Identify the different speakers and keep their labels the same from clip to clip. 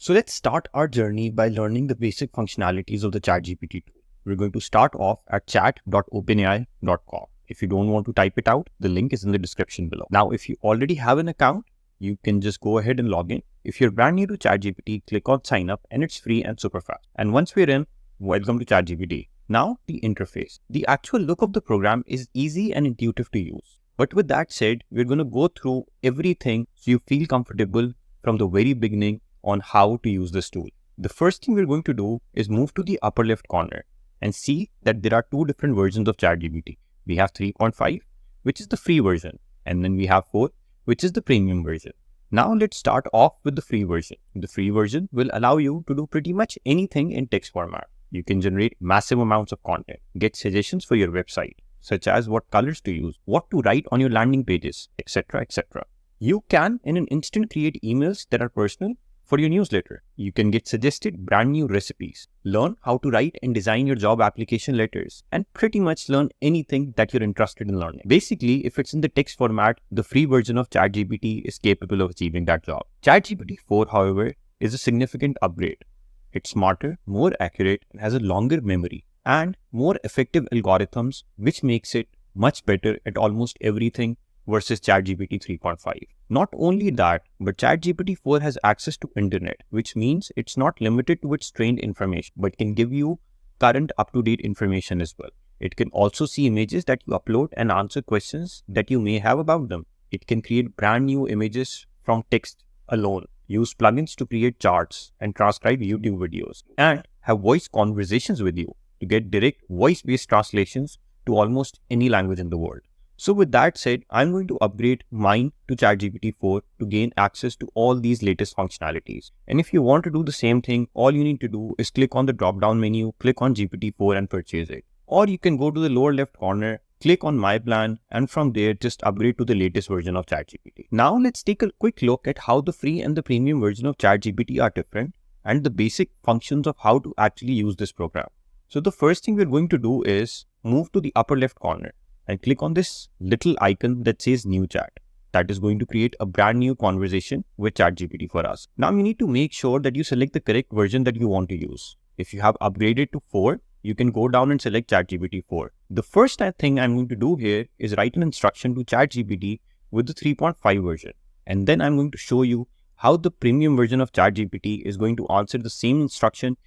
Speaker 1: So let's start our journey by learning the basic functionalities of the ChatGPT tool. We're going to start off at chat.openai.com. If you don't want to type it out, the link is in the description below. Now, if you already have an account, you can just go ahead and log in. If you're brand new to ChatGPT, click on sign up and it's free and super fast. And once we're in, welcome to ChatGPT. Now, the interface. The actual look of the program is easy and intuitive to use. But with that said, we're going to go through everything so you feel comfortable from the very beginning on how to use this tool. The first thing we're going to do is move to the upper left corner and see that there are two different versions of ChatGPT. We have 3.5, which is the free version, and then we have 4, which is the premium version. Now let's start off with the free version. The free version will allow you to do pretty much anything in text format. You can generate massive amounts of content, get suggestions for your website, such as what colors to use, what to write on your landing pages, etc., etc. You can, in an instant, create emails that are personal for your newsletter. You can get suggested brand new recipes, learn how to write and design your job application letters, and pretty much learn anything that you're interested in learning. Basically, if it's in the text format, the free version of ChatGPT is capable of achieving that job. ChatGPT 4, however, is a significant upgrade. It's smarter, more accurate, and has a longer memory and more effective algorithms, which makes it much better at almost everything versus ChatGPT 3.5. Not only that, but ChatGPT 4 has access to internet, which means it's not limited to its trained information, but can give you current up-to-date information as well. It can also see images that you upload and answer questions that you may have about them. It can create brand new images from text alone, use plugins to create charts and transcribe YouTube videos, and have voice conversations with you to get direct voice-based translations to almost any language in the world. So with that said, I'm going to upgrade mine to ChatGPT 4 to gain access to all these latest functionalities. And if you want to do the same thing, all you need to do is click on the drop-down menu, click on GPT 4 and purchase it. Or you can go to the lower left corner, click on My Plan, and from there just upgrade to the latest version of ChatGPT. Now let's take a quick look at how the free and the premium version of ChatGPT are different and the basic functions of how to actually use this program. So the first thing we're going to do is move to the upper left corner and click on this little icon that says New Chat. That is going to create a brand new conversation with ChatGPT for us. Now you need to make sure that you select the correct version that you want to use. If you have upgraded to 4, you can go down and select ChatGPT 4. The first thing I'm going to do here is write an instruction to ChatGPT with the 3.5 version. And then I'm going to show you how the premium version of ChatGPT is going to answer the same instruction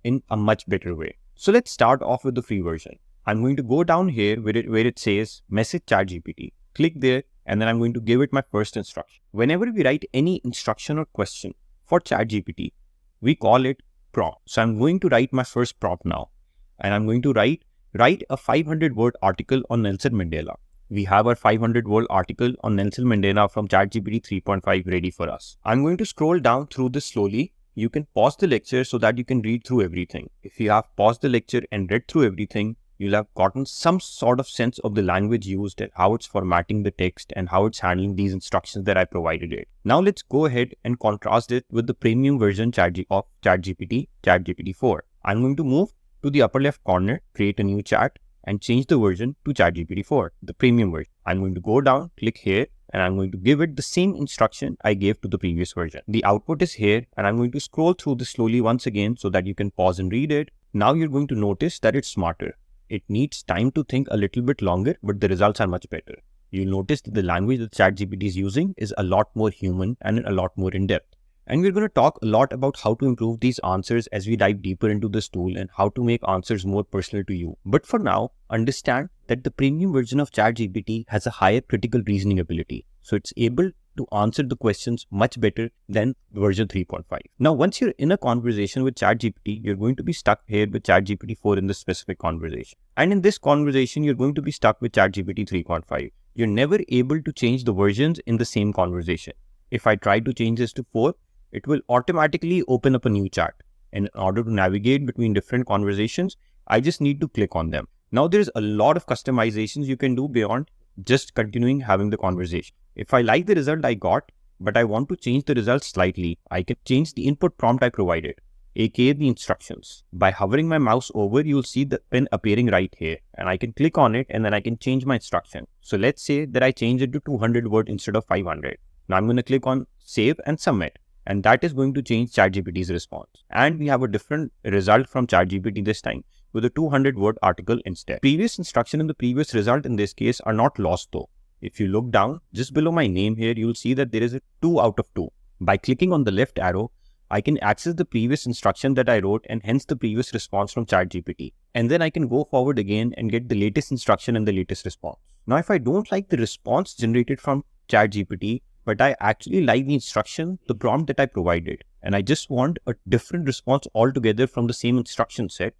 Speaker 1: in a much better way. So let's start off with the free version. I'm going to go down here where it says Message ChatGPT. Click there and then I'm going to give it my first instruction. Whenever we write any instruction or question for ChatGPT, we call it prompt. So I'm going to write my first prompt now. And I'm going to write a 500-word article on Nelson Mandela. We have our 500-word article on Nelson Mandela from ChatGPT 3.5 ready for us. I'm going to scroll down through this slowly. You can pause the lecture so that you can read through everything. If you have paused the lecture and read through everything, you'll have gotten some sort of sense of the language used and how it's formatting the text and how it's handling these instructions that I provided it. Now let's go ahead and contrast it with the premium version of ChatGPT, ChatGPT 4. I'm going to move to the upper left corner, create a new chat and change the version to ChatGPT 4, the premium version. I'm going to go down, click here, and I'm going to give it the same instruction I gave to the previous version. The output is here and I'm going to scroll through this slowly once again so that you can pause and read it. Now you're going to notice that it's smarter. It needs time to think a little bit longer, but the results are much better. You'll notice that the language that ChatGPT is using is a lot more human and a lot more in-depth. And we're going to talk a lot about how to improve these answers as we dive deeper into this tool and how to make answers more personal to you. But for now, understand that the premium version of ChatGPT has a higher critical reasoning ability. So it's able to answer the questions much better than version 3.5. Now, once you're in a conversation with ChatGPT, you're going to be stuck here with ChatGPT 4 in this specific conversation. And in this conversation, you're going to be stuck with ChatGPT 3.5. You're never able to change the versions in the same conversation. If I try to change this to 4, it will automatically open up a new chat. And in order to navigate between different conversations, I just need to click on them. Now, there's a lot of customizations you can do beyond just continuing having the conversation. If I like the result I got, but I want to change the result slightly, I can change the input prompt I provided, aka the instructions. By hovering my mouse over, you'll see the pen appearing right here, and I can click on it and then I can change my instruction. So let's say that I change it to 200 words instead of 500. Now I'm going to click on Save and Submit. and that is going to change ChatGPT's response. And we have a different result from ChatGPT this time with a 200-word article instead. Previous instruction and the previous result in this case are not lost though. If you look down, just below my name here, you'll see that there is a 2 out of 2. By clicking on the left arrow, I can access the previous instruction that I wrote and hence the previous response from ChatGPT. And then I can go forward again and get the latest instruction and the latest response. Now, if I don't like the response generated from ChatGPT, but I actually like the instruction, the prompt that I provided, and I just want a different response altogether from the same instruction set,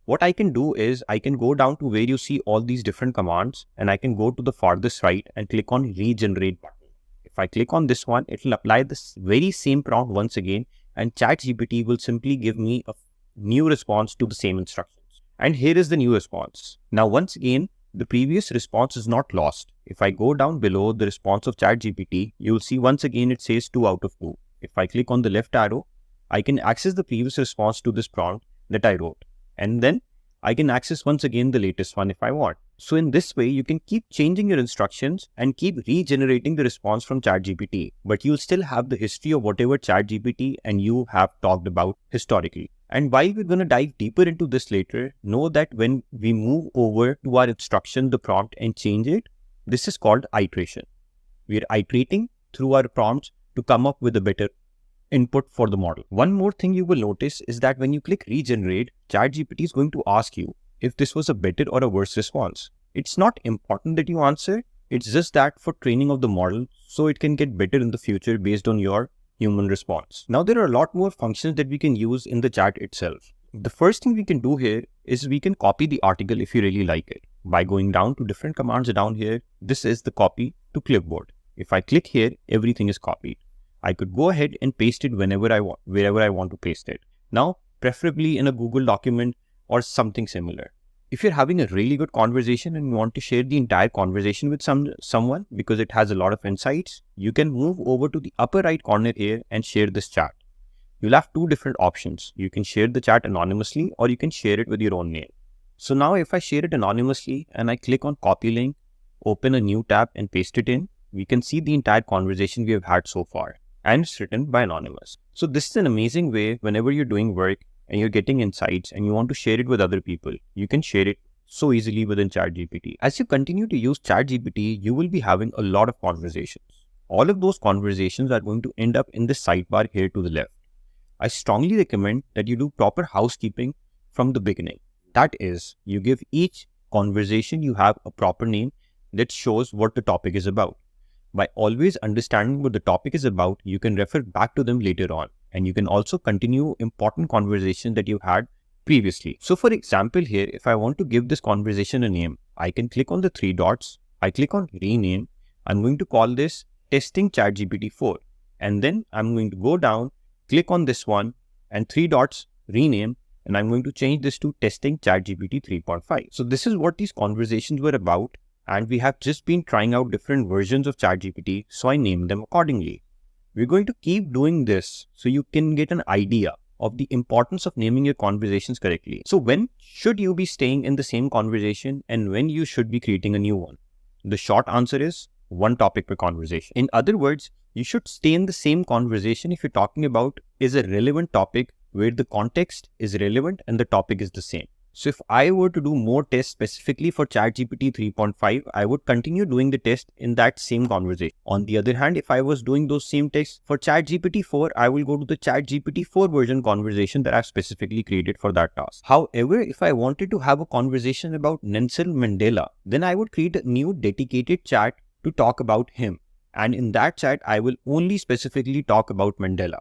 Speaker 1: what I can do is I can go down to where you see all these different commands and I can go to the farthest right and click on regenerate button. If I click on this one, it will apply this very same prompt once again and ChatGPT will simply give me a new response to the same instructions. And here is the new response. Now, once again, the previous response is not lost. If I go down below the response of ChatGPT, you will see once again it says 2 out of 2. If I click on the left arrow, I can access the previous response to this prompt that I wrote. And then I can access once again the latest one if I want. So in this way, you can keep changing your instructions and keep regenerating the response from ChatGPT, but you'll still have the history of whatever ChatGPT and you have talked about historically. And while we're going to dive deeper into this later, know that when we move over to our instruction, the prompt and change it, this is called iteration. We are iterating through our prompts to come up with a better input for the model. One more thing you will notice is that when you click regenerate, ChatGPT is going to ask you if this was a better or a worse response. It's not important that you answer, it's just that for training of the model so it can get better in the future based on your human response. Now there are a lot more functions that we can use in the chat itself. The first thing we can do here is we can copy the article if you really like it. By going down to different commands down here, this is the copy to clipboard. If I click here, everything is copied. I could go ahead and paste it whenever I want, wherever I want to paste it. Now, preferably in a Google document or something similar. If you're having a really good conversation and you want to share the entire conversation with someone because it has a lot of insights, you can move over to the upper right corner here and share this chat. You'll have two different options. You can share the chat anonymously or you can share it with your own name. So now if I share it anonymously and I click on copy link, open a new tab and paste it in, we can see the entire conversation we have had so far. And it's written by anonymous. So this is an amazing way whenever you're doing work and you're getting insights and you want to share it with other people, you can share it so easily within ChatGPT. As you continue to use ChatGPT, you will be having a lot of conversations. All of those conversations are going to end up in the sidebar here to the left. I strongly recommend that you do proper housekeeping from the beginning. That is, you give each conversation you have a proper name that shows what the topic is about. By always understanding what the topic is about, you can refer back to them later on. And you can also continue important conversations that you had previously. So for example here, if I want to give this conversation a name, I can click on the 3 dots. I click on rename. I'm going to call this testing ChatGPT 4. And then I'm going to go down, click on this one and 3 dots, rename. And I'm going to change this to testing ChatGPT 3.5. So this is what these conversations were about. And we have just been trying out different versions of ChatGPT, so I named them accordingly. We're going to keep doing this so you can get an idea of the importance of naming your conversations correctly. So when should you be staying in the same conversation and when you should be creating a new one? The short answer is one topic per conversation. In other words, you should stay in the same conversation if you're talking about is a relevant topic where the context is relevant and the topic is the same. So if I were to do more tests specifically for ChatGPT 3.5, I would continue doing the test in that same conversation. On the other hand, if I was doing those same tests for ChatGPT 4, I will go to the ChatGPT 4 version conversation that I've specifically created for that task. However, if I wanted to have a conversation about Nelson Mandela, then I would create a new dedicated chat to talk about him. And in that chat, I will only specifically talk about Mandela.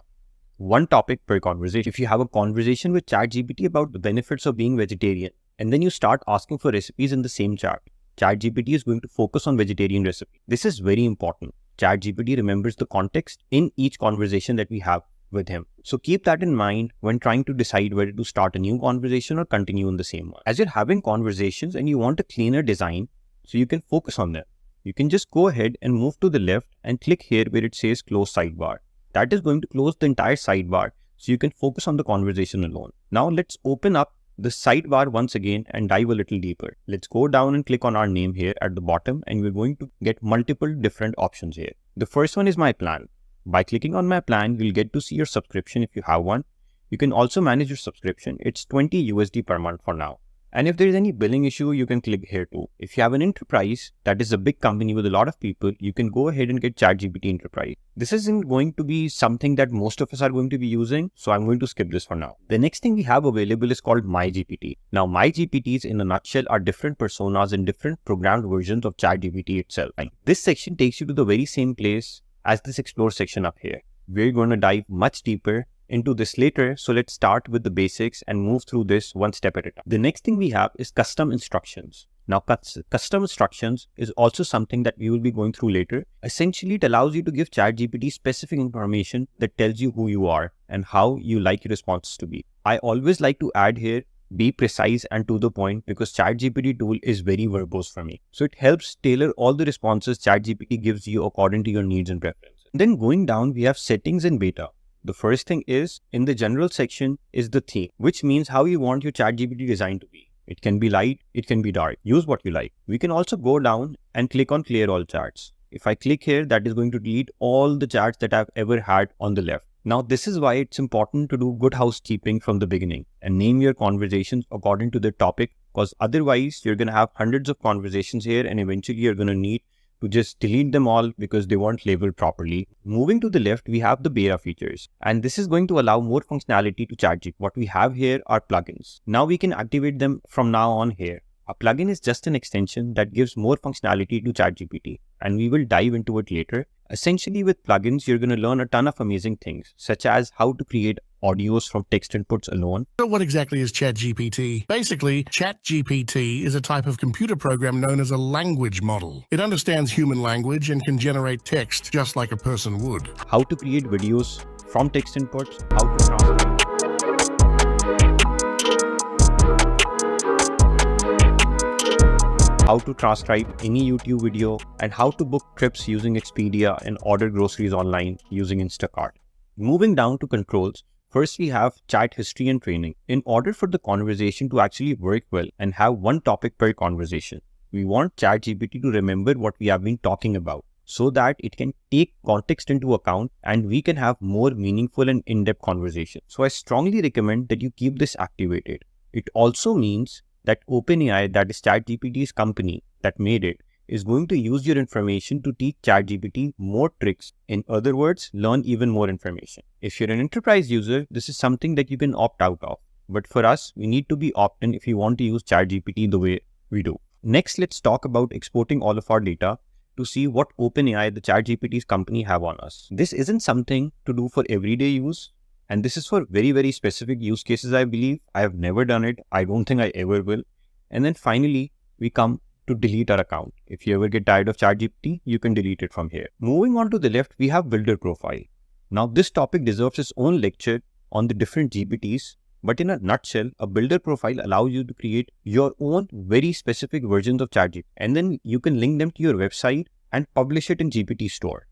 Speaker 1: One topic per conversation. If you have a conversation with ChatGPT about the benefits of being vegetarian, and then you start asking for recipes in the same chat, ChatGPT is going to focus on vegetarian recipes. This is very important. ChatGPT remembers the context in each conversation that we have with him. So keep that in mind when trying to decide whether to start a new conversation or continue in the same one. As you're having conversations and you want a cleaner design so you can focus on them, you can just go ahead and move to the left and click here where it says close sidebar. That is going to close the entire sidebar so you can focus on the conversation alone. Now let's open up the sidebar once again and dive a little deeper. Let's go down and click on our name here at the bottom and we're going to get multiple different options here. The first one is my plan. By clicking on my plan, you'll get to see your subscription if you have one. You can also manage your subscription. It's 20 USD per month for now. And if there is any billing issue, you can click here too. If you have an enterprise, that is a big company with a lot of people, you can go ahead and get ChatGPT Enterprise. This isn't going to be something that most of us are going to be using, so I'm going to skip this for now. The next thing we have available is called MyGPT. Now, MyGPTs in a nutshell are different personas and different programmed versions of ChatGPT itself. And this section takes you to the very same place as this explore section up here. We're going to dive much deeper into this later, so let's start with the basics and move through this one step at a time. The next thing we have is custom instructions. Now, custom instructions is also something that we will be going through later. Essentially, it allows you to give ChatGPT specific information that tells you who you are and how you like your responses to be. I always like to add here, be precise and to the point, because ChatGPT tool is very verbose for me. So it helps tailor all the responses ChatGPT gives you according to your needs and preferences. Then going down, we have settings and beta. The first thing is, in the general section is the theme, which means how you want your ChatGPT design to be. It can be light, it can be dark. Use what you like. We can also go down and click on clear all chats. If I click here, that is going to delete all the chats that I've ever had on the left. Now, this is why it's important to do good housekeeping from the beginning and name your conversations according to the topic, because otherwise you're going to have hundreds of conversations here and eventually you're going to need to just delete them all because they weren't labeled properly. Moving to the left, we have the beta features, and this is going to allow more functionality to ChatGPT. What we have here are plugins. Now we can activate them from now on here. A plugin is just an extension that gives more functionality to ChatGPT, and we will dive into it later. Essentially, with plugins, you're going to learn a ton of amazing things, such as how to create audios from text inputs alone.
Speaker 2: So what exactly is ChatGPT? Basically, ChatGPT is a type of computer program known as a language model. It understands human language and can generate text just like a person would.
Speaker 1: How to create videos from text inputs, how to translate. How to transcribe any YouTube video, and how to book trips using Expedia and order groceries online using Instacart. Moving down to controls, first we have chat history and training. In order for the conversation to actually work well and have one topic per conversation, we want ChatGPT to remember what we have been talking about so that it can take context into account and we can have more meaningful and in-depth conversation. So I strongly recommend that you keep this activated. It also means that OpenAI, that is ChatGPT's company that made it, is going to use your information to teach ChatGPT more tricks. In other words, learn even more information. If you're an enterprise user, this is something that you can opt out of. But for us, we need to be opt-in if you want to use ChatGPT the way we do. Next, let's talk about exporting all of our data to see what OpenAI, the ChatGPT's company, have on us. This isn't something to do for everyday use. And this is for very, very specific use cases, I believe. I have never done it. I don't think I ever will. And then finally, we come to delete our account. If you ever get tired of ChatGPT, you can delete it from here. Moving on to the left, we have builder profile. Now, this topic deserves its own lecture on the different GPTs. But in a nutshell, a builder profile allows you to create your own very specific versions of ChatGPT. And then you can link them to your website and publish it in GPT store,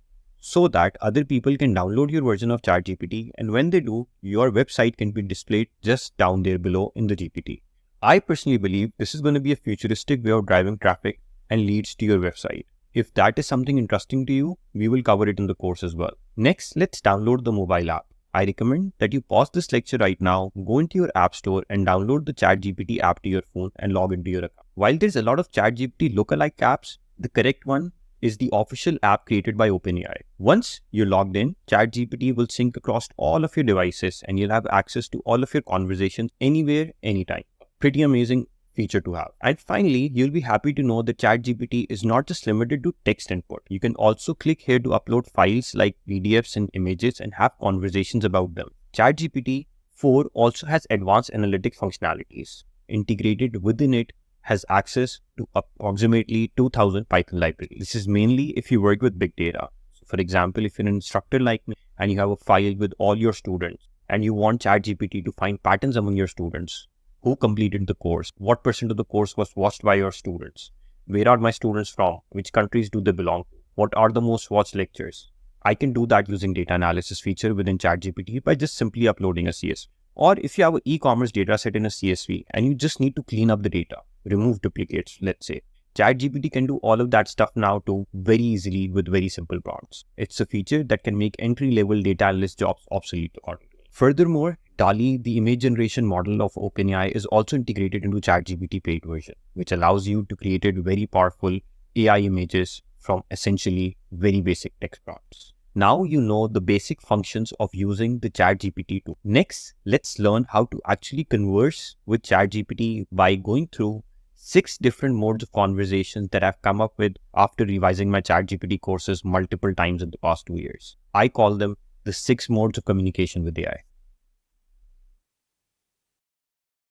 Speaker 1: so that other people can download your version of ChatGPT, and when they do, your website can be displayed just down there below in the GPT. I personally believe this is going to be a futuristic way of driving traffic and leads to your website. If that is something interesting to you, we will cover it in the course as well. Next, let's download the mobile app. I recommend that you pause this lecture right now, go into your app store and download the ChatGPT app to your phone and log into your account. While there's a lot of ChatGPT lookalike apps, the correct one is the official app created by OpenAI. Once you're logged in, ChatGPT will sync across all of your devices and you'll have access to all of your conversations anywhere, anytime. Pretty amazing feature to have. And finally, you'll be happy to know that ChatGPT is not just limited to text input. You can also click here to upload files like PDFs and images and have conversations about them. ChatGPT 4 also has advanced analytic functionalities. Integrated within it has access to approximately 2000 Python libraries. This is mainly if you work with big data. So for example, if you're an instructor like me and you have a file with all your students and you want ChatGPT to find patterns among your students, who completed the course, what percent of the course was watched by your students, where are my students from, which countries do they belong to, what are the most watched lectures. I can do that using data analysis feature within ChatGPT by just simply uploading a CSV. Or if you have an e-commerce data set in a CSV and you just need to clean up the data, remove duplicates, let's say, ChatGPT can do all of that stuff now too very easily with very simple prompts. It's a feature that can make entry-level data analyst jobs obsolete according to me. Furthermore, DALL-E, the image generation model of OpenAI, is also integrated into ChatGPT paid version, which allows you to create very powerful AI images from essentially very basic text prompts. Now you know the basic functions of using the ChatGPT tool. Next, let's learn how to actually converse with ChatGPT by going through 6 different modes of conversations that I've come up with after revising my ChatGPT courses multiple times in the past 2 years. I call them the 6 modes of communication with AI.